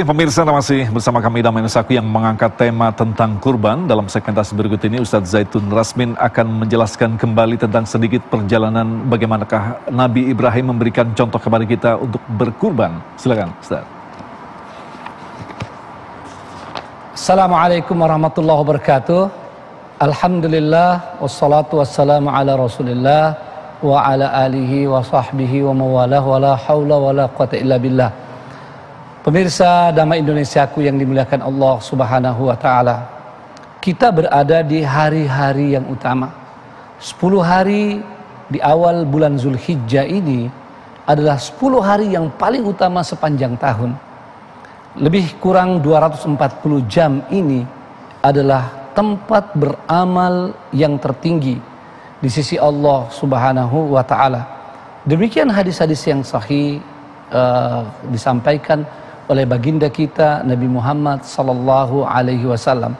Pemirsa, masih bersama kami Damai Nusaku yang mengangkat tema tentang kurban. Dalam segmentasi berikut ini Ustadz Zaitun Rasmin akan menjelaskan kembali tentang sedikit perjalanan bagaimanakah Nabi Ibrahim memberikan contoh kepada kita untuk berkurban. Silakan Ustadz. Assalamualaikum warahmatullahi wabarakatuh. Alhamdulillah wassalatu wassalamu ala Rasulillah wa ala alihi wa sahbihi wa mawalah wa la haula wa la quwata illa billah. Pemirsa Damai Indonesiaku yang dimuliakan Allah Subhanahu wa taala. Kita berada di hari-hari yang utama. 10 hari di awal bulan Zulhijjah ini adalah 10 hari yang paling utama sepanjang tahun. Lebih kurang 240 jam ini adalah tempat beramal yang tertinggi di sisi Allah Subhanahu wa taala. Demikian hadis-hadis yang sahih disampaikan oleh baginda kita Nabi Muhammad sallallahu alaihi wasallam.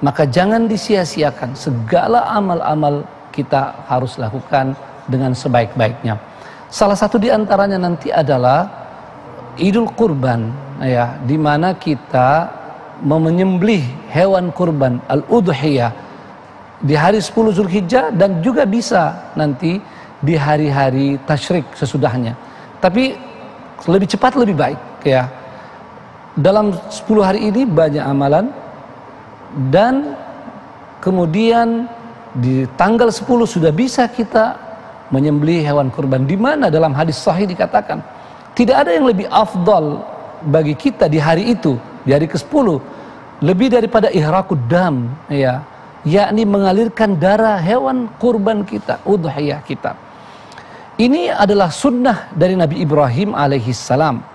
Maka jangan disia-siakan, segala amal-amal kita harus lakukan dengan sebaik-baiknya. Salah satu di antaranya nanti adalah Idul Kurban, ya, di mana kita menyembelih hewan kurban al-udhiyah di hari 10 Zulhijjah dan juga bisa nanti di hari-hari tasyrik sesudahnya. Tapi lebih cepat lebih baik, ya. Dalam 10 hari ini banyak amalan, dan kemudian di tanggal 10 sudah bisa kita menyembelih hewan kurban, di mana dalam hadis sahih dikatakan tidak ada yang lebih afdal bagi kita di hari itu, di hari ke-10, lebih daripada ihraqud dam, ya, yakni mengalirkan darah hewan kurban kita, udhiyah kita. Ini adalah sunnah dari Nabi Ibrahim alaihissalam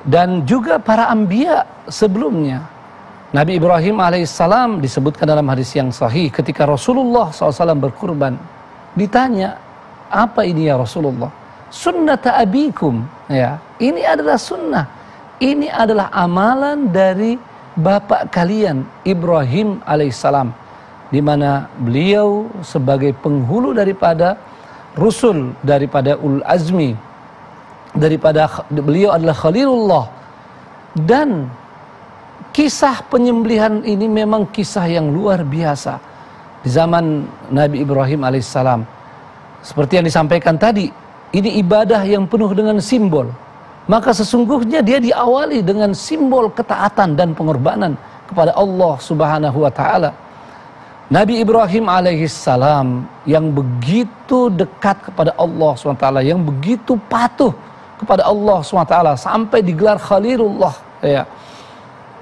dan juga para anbiya sebelumnya. Nabi Ibrahim alaihissalam disebutkan dalam hadis yang sahih ketika Rasulullah SAW berkurban, ditanya, apa ini ya Rasulullah? Sunnata abikum, ya, ini adalah sunnah, ini adalah amalan dari bapak kalian Ibrahim alaihissalam, di mana beliau sebagai penghulu daripada Rusul, daripada ulul azmi, daripada beliau adalah Khalilullah. Dan kisah penyembelihan ini memang kisah yang luar biasa di zaman Nabi Ibrahim alaihissalam. Seperti yang disampaikan tadi, ini ibadah yang penuh dengan simbol. Maka sesungguhnya dia diawali dengan simbol ketaatan dan pengorbanan kepada Allah Subhanahu wa taala. Nabi Ibrahim alaihissalam yang begitu dekat kepada Allah SWT, yang begitu patuh kepada Allah SWT sampai digelar Khalilullah, ya,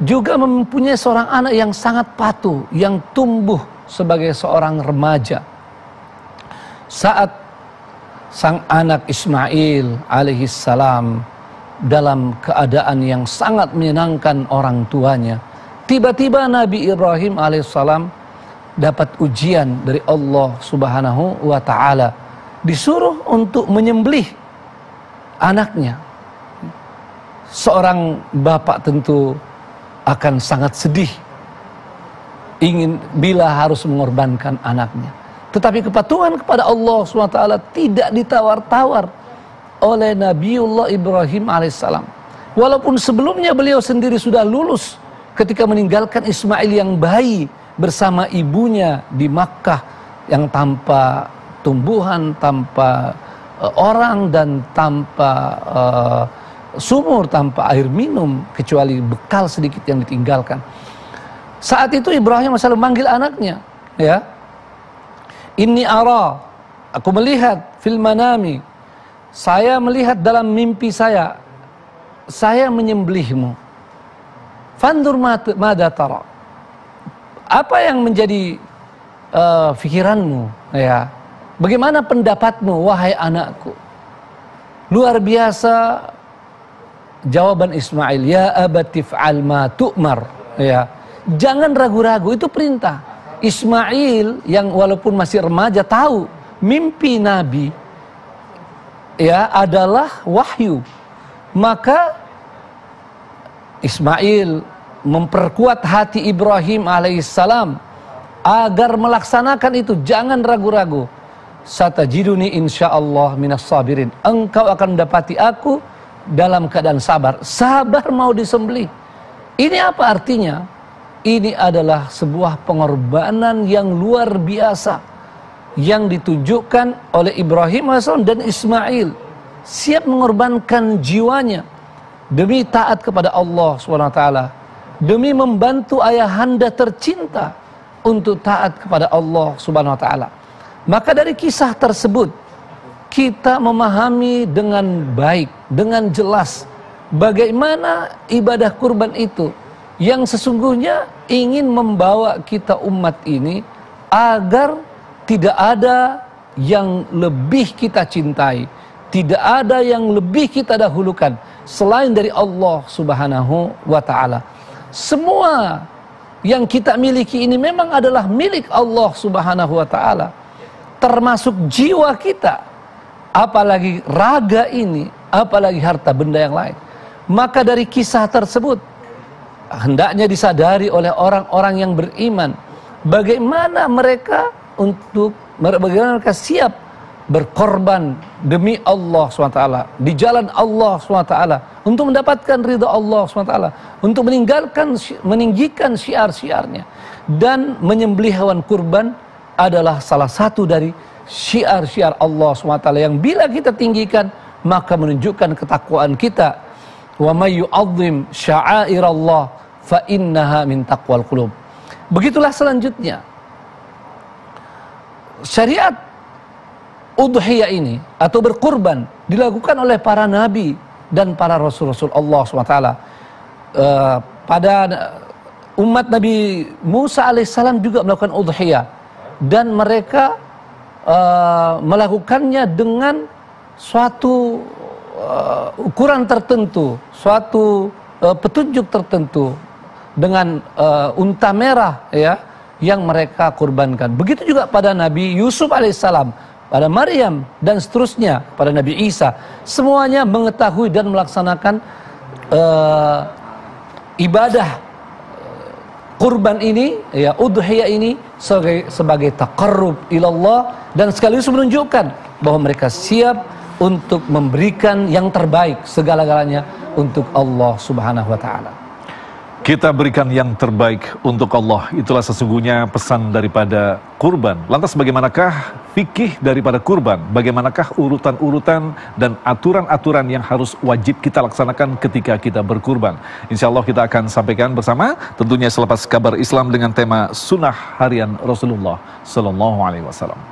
juga mempunyai seorang anak yang sangat patuh, yang tumbuh sebagai seorang remaja. Saat sang anak Ismail alaihissalam dalam keadaan yang sangat menyenangkan orang tuanya, tiba-tiba Nabi Ibrahim alaihissalam dapat ujian dari Allah Subhanahu wa taala, disuruh untuk menyembelih anaknya. Seorang bapak tentu akan sangat sedih ingin bila harus mengorbankan anaknya. Tetapi kepatuhan kepada Allah SWT tidak ditawar-tawar oleh Nabiullah Ibrahim alaihissalam. Walaupun sebelumnya beliau sendiri sudah lulus ketika meninggalkan Ismail yang bayi bersama ibunya di Makkah, yang tanpa tumbuhan, tanpa orang, dan tanpa sumur, tanpa air minum, kecuali bekal sedikit yang ditinggalkan. Saat itu Ibrahim AS memanggil anaknya, ya, inni ara, aku melihat fil manami, saya melihat dalam mimpi saya menyembelihmu. Fandur mada tara, apa yang menjadi pikiranmu, ya, bagaimana pendapatmu wahai anakku? Luar biasa jawaban Ismail, ya abatif'al ma tu'mar, ya, jangan ragu-ragu, itu perintah. Ismail yang walaupun masih remaja tahu mimpi Nabi, ya, adalah wahyu. Maka Ismail memperkuat hati Ibrahim alaihissalam agar melaksanakan itu. Jangan ragu-ragu. Satajiduni insyaallah minas sabirin, engkau akan mendapati aku dalam keadaan sabar. Sabar mau disembelih. Ini apa artinya? Ini adalah sebuah pengorbanan yang luar biasa yang ditunjukkan oleh Ibrahim AS dan Ismail. Siap mengorbankan jiwanya demi taat kepada Allah SWT, demi membantu ayahanda tercinta untuk taat kepada Allah SWT. Maka dari kisah tersebut kita memahami dengan baik, dengan jelas bagaimana ibadah kurban itu yang sesungguhnya ingin membawa kita umat ini agar tidak ada yang lebih kita cintai, tidak ada yang lebih kita dahulukan selain dari Allah Subhanahu wa ta'ala. Semua yang kita miliki ini memang adalah milik Allah Subhanahu wa ta'ala, termasuk jiwa kita, apalagi raga ini, apalagi harta benda yang lain. Maka dari kisah tersebut hendaknya disadari oleh orang-orang yang beriman bagaimana mereka siap berkorban demi Allah SWT, di jalan Allah SWT, untuk mendapatkan ridha Allah SWT, untuk meninggikan syiar-syiarnya. Dan menyembelih hewan kurban adalah salah satu dari syiar-syiar Allah SWT yang bila kita tinggikan maka menunjukkan ketakwaan kita. Wa may yu'azzim sya'airallah fa innaha min taqwal qulub. Begitulah selanjutnya syariat udhiyah ini atau berkurban dilakukan oleh para nabi dan para rasul-rasul Allah SWT. Pada umat Nabi Musa alaihissalam juga melakukan udhiyah, dan mereka melakukannya dengan suatu ukuran tertentu, suatu petunjuk tertentu, dengan unta merah ya yang mereka kurbankan. Begitu juga pada Nabi Yusuf alaihissalam, pada Maryam dan seterusnya, pada Nabi Isa, semuanya mengetahui dan melaksanakan ibadah kurban ini, ya udhiyah ini sebagai taqarrub ilallah, dan sekaligus menunjukkan bahwa mereka siap untuk memberikan yang terbaik segala-galanya untuk Allah Subhanahu wa ta'ala. Kita berikan yang terbaik untuk Allah, itulah sesungguhnya pesan daripada kurban. Lantas bagaimanakah fikih daripada kurban? Bagaimanakah urutan-urutan dan aturan-aturan yang harus wajib kita laksanakan ketika kita berkurban? Insya Allah kita akan sampaikan bersama, tentunya selepas kabar Islam dengan tema Sunnah Harian Rasulullah Sallallahu Alaihi Wasallam.